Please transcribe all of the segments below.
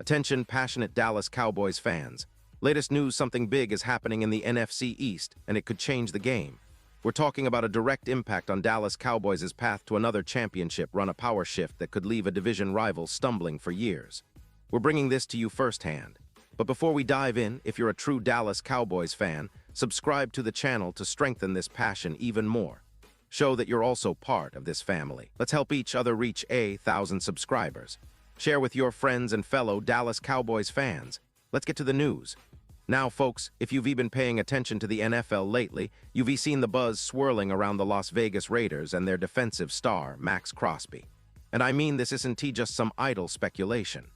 Attention, passionate Dallas Cowboys fans. Latest news, something big is happening in the NFC East, and it could change the game. We're talking about a direct impact on Dallas Cowboys' path to another championship run, a power shift that could leave a division rival stumbling for years. We're bringing this to you firsthand. But before we dive in, if you're a true Dallas Cowboys fan, subscribe to the channel to strengthen this passion even more. Show that you're also part of this family. Let's help each other reach 1,000 subscribers. Share with your friends and fellow Dallas Cowboys fans. Let's get to the news. Now, folks, if you've been paying attention to the NFL lately, you've seen the buzz swirling around the Las Vegas Raiders and their defensive star, Max Crosby. And I mean, this isn't just some idle speculation.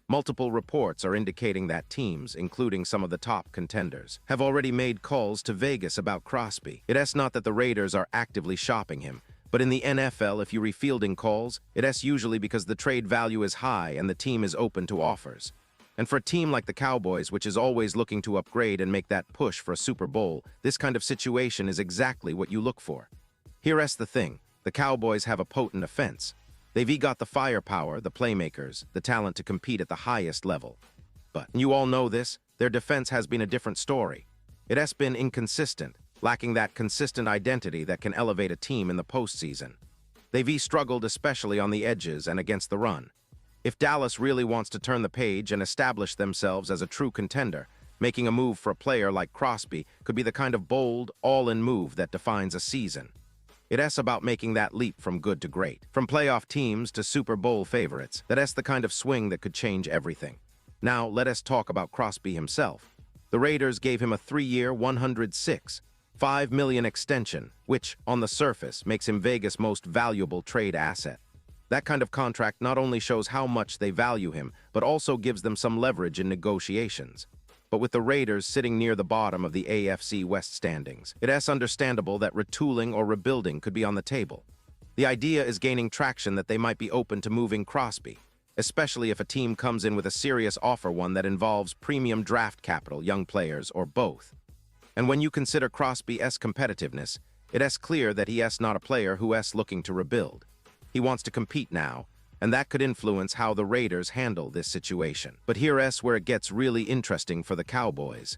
Multiple reports are indicating that teams, including some of the top contenders, have already made calls to Vegas about Crosby. It's not that the Raiders are actively shopping him, but in the NFL, if you're fielding calls, it's usually because the trade value is high and the team is open to offers. And for a team like the Cowboys, which is always looking to upgrade and make that push for a Super Bowl, this kind of situation is exactly what you look for. Here's the thing. The Cowboys have a potent offense. They've got the firepower, the playmakers, the talent to compete at the highest level. But, you all know this, their defense has been a different story. It has been inconsistent, lacking that consistent identity that can elevate a team in the postseason. They've struggled especially on the edges and against the run. If Dallas really wants to turn the page and establish themselves as a true contender, making a move for a player like Crosby could be the kind of bold, all-in move that defines a season. It's about making that leap from good to great, from playoff teams to Super Bowl favorites. That's the kind of swing that could change everything. Now, let us talk about Crosby himself. The Raiders gave him a 3-year, $106.5 million extension, which, on the surface, makes him Vegas' most valuable trade asset. That kind of contract not only shows how much they value him, but also gives them some leverage in negotiations. But with the Raiders sitting near the bottom of the AFC West standings, it's understandable that retooling or rebuilding could be on the table. The idea is gaining traction that they might be open to moving Crosby, especially if a team comes in with a serious offer, one that involves premium draft capital, young players, or both. And when you consider Crosby's competitiveness, it's clear that he is not a player who is looking to rebuild. He wants to compete now, and that could influence how the Raiders handle this situation. But here's where it gets really interesting for the Cowboys.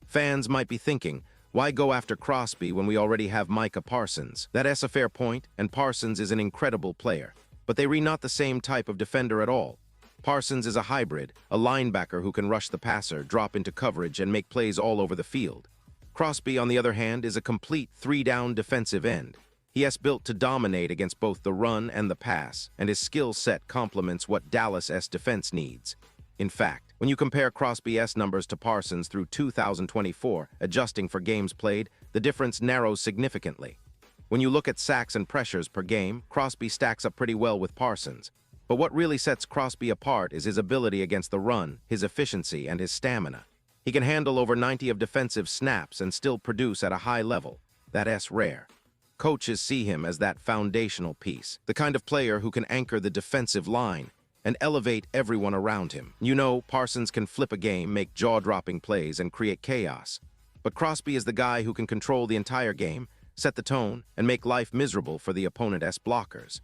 Fans might be thinking, why go after Crosby when we already have Micah Parsons? That's a fair point, and Parsons is an incredible player. But they're not the same type of defender at all. Parsons is a hybrid, a linebacker who can rush the passer, drop into coverage, and make plays all over the field. Crosby, on the other hand, is a complete three-down defensive end. He is built to dominate against both the run and the pass, and his skill set complements what Dallas' defense needs. In fact, when you compare Crosby's numbers to Parsons through 2024, adjusting for games played, the difference narrows significantly. When you look at sacks and pressures per game, Crosby stacks up pretty well with Parsons. But what really sets Crosby apart is his ability against the run, his efficiency, and his stamina. He can handle over 90 of defensive snaps and still produce at a high level. That's rare. Coaches see him as that foundational piece, the kind of player who can anchor the defensive line and elevate everyone around him. You know, Parsons can flip a game, make jaw-dropping plays, and create chaos. But Crosby is the guy who can control the entire game, set the tone, and make life miserable for the opponent's blockers.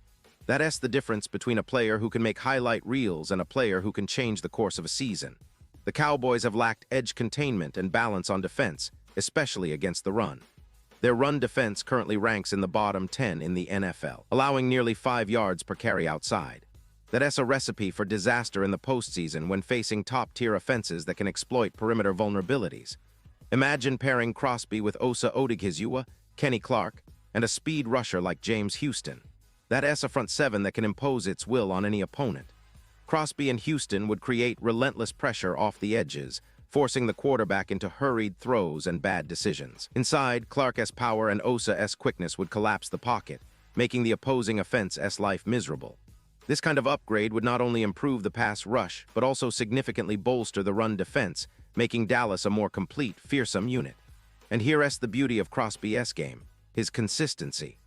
That's the difference between a player who can make highlight reels and a player who can change the course of a season. The Cowboys have lacked edge containment and balance on defense, especially against the run. Their run defense currently ranks in the bottom 10 in the NFL, allowing nearly 5 yards per carry outside. That's a recipe for disaster in the postseason when facing top-tier offenses that can exploit perimeter vulnerabilities. Imagine pairing Crosby with Osa Odighizuwa, Kenny Clark, and a speed rusher like James Houston. That's a front seven that can impose its will on any opponent. Crosby and Houston would create relentless pressure off the edges, forcing the quarterback into hurried throws and bad decisions. Inside, Clark's power and Osa's quickness would collapse the pocket, making the opposing offense's life miserable. This kind of upgrade would not only improve the pass rush, but also significantly bolster the run defense, making Dallas a more complete, fearsome unit. And here's the beauty of Crosby's game, his consistency.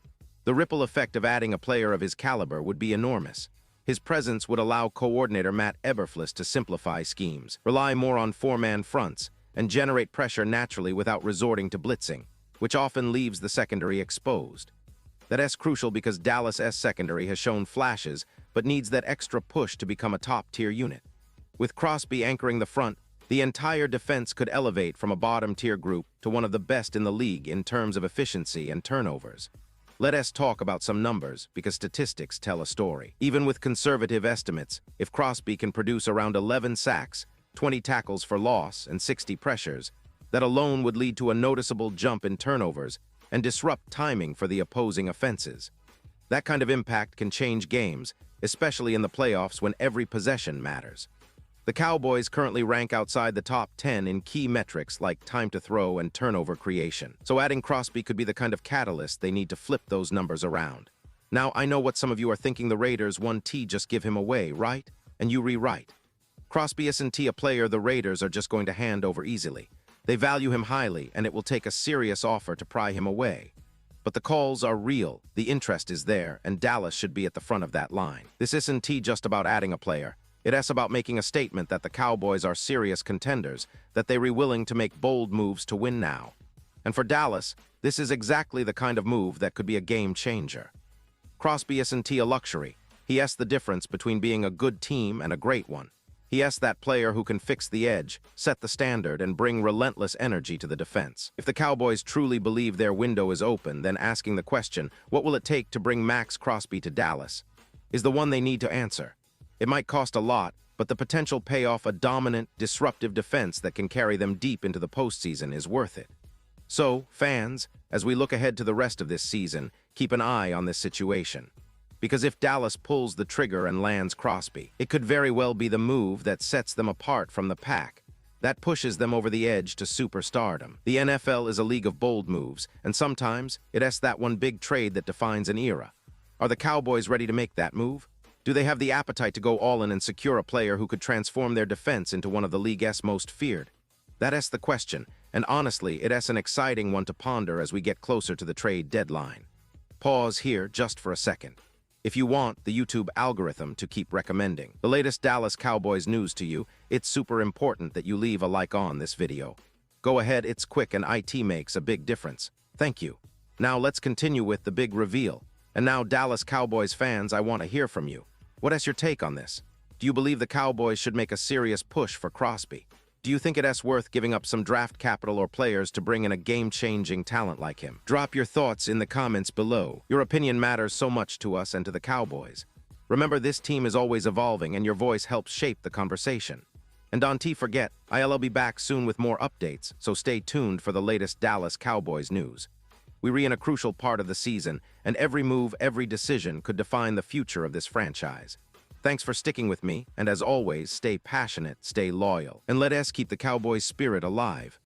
The ripple effect of adding a player of his caliber would be enormous. His presence would allow coordinator Matt Eberflus to simplify schemes, rely more on four-man fronts, and generate pressure naturally without resorting to blitzing, which often leaves the secondary exposed. That's crucial because Dallas' secondary has shown flashes, but needs that extra push to become a top-tier unit. With Crosby anchoring the front, the entire defense could elevate from a bottom-tier group to one of the best in the league in terms of efficiency and turnovers. Let us talk about some numbers, because statistics tell a story. Even with conservative estimates, if Crosby can produce around 11 sacks, 20 tackles for loss, and 60 pressures, that alone would lead to a noticeable jump in turnovers and disrupt timing for the opposing offenses. That kind of impact can change games, especially in the playoffs when every possession matters. The Cowboys currently rank outside the top 10 in key metrics like time to throw and turnover creation. So adding Crosby could be the kind of catalyst they need to flip those numbers around. Now, I know what some of you are thinking: the Raiders 1T just give him away, right? And you rewrite. Crosby isn't a player the Raiders are just going to hand over easily. They value him highly, and it will take a serious offer to pry him away. But the calls are real, the interest is there, and Dallas should be at the front of that line. This isn't just about adding a player. It's about making a statement that the Cowboys are serious contenders, that they're willing to make bold moves to win now. And for Dallas, this is exactly the kind of move that could be a game changer. Crosby isn't a luxury. He is the difference between being a good team and a great one. He is that player who can fix the edge, set the standard, and bring relentless energy to the defense. If the Cowboys truly believe their window is open, then asking the question, what will it take to bring Max Crosby to Dallas, is the one they need to answer. It might cost a lot, but the potential payoff, a dominant, disruptive defense that can carry them deep into the postseason, is worth it. So, fans, as we look ahead to the rest of this season, keep an eye on this situation. Because if Dallas pulls the trigger and lands Crosby, it could very well be the move that sets them apart from the pack, that pushes them over the edge to superstardom. The NFL is a league of bold moves, and sometimes it's that one big trade that defines an era. Are the Cowboys ready to make that move? Do they have the appetite to go all in and secure a player who could transform their defense into one of the league's most feared? That's the question, and honestly, it's an exciting one to ponder as we get closer to the trade deadline. Pause here just for a second. If you want the YouTube algorithm to keep recommending the latest Dallas Cowboys news to you, it's super important that you leave a like on this video. Go ahead, it's quick and it makes a big difference. Thank you. Now let's continue with the big reveal. And now, Dallas Cowboys fans, I want to hear from you. What is your take on this? Do you believe the Cowboys should make a serious push for Crosby? Do you think it's worth giving up some draft capital or players to bring in a game-changing talent like him? Drop your thoughts in the comments below. Your opinion matters so much to us and to the Cowboys. Remember, this team is always evolving, and your voice helps shape the conversation. And don't forget, I'll be back soon with more updates, so stay tuned for the latest Dallas Cowboys news. We're in a crucial part of the season, and every move, every decision could define the future of this franchise. Thanks for sticking with me, and as always, stay passionate, stay loyal, and let us keep the Cowboys spirit alive.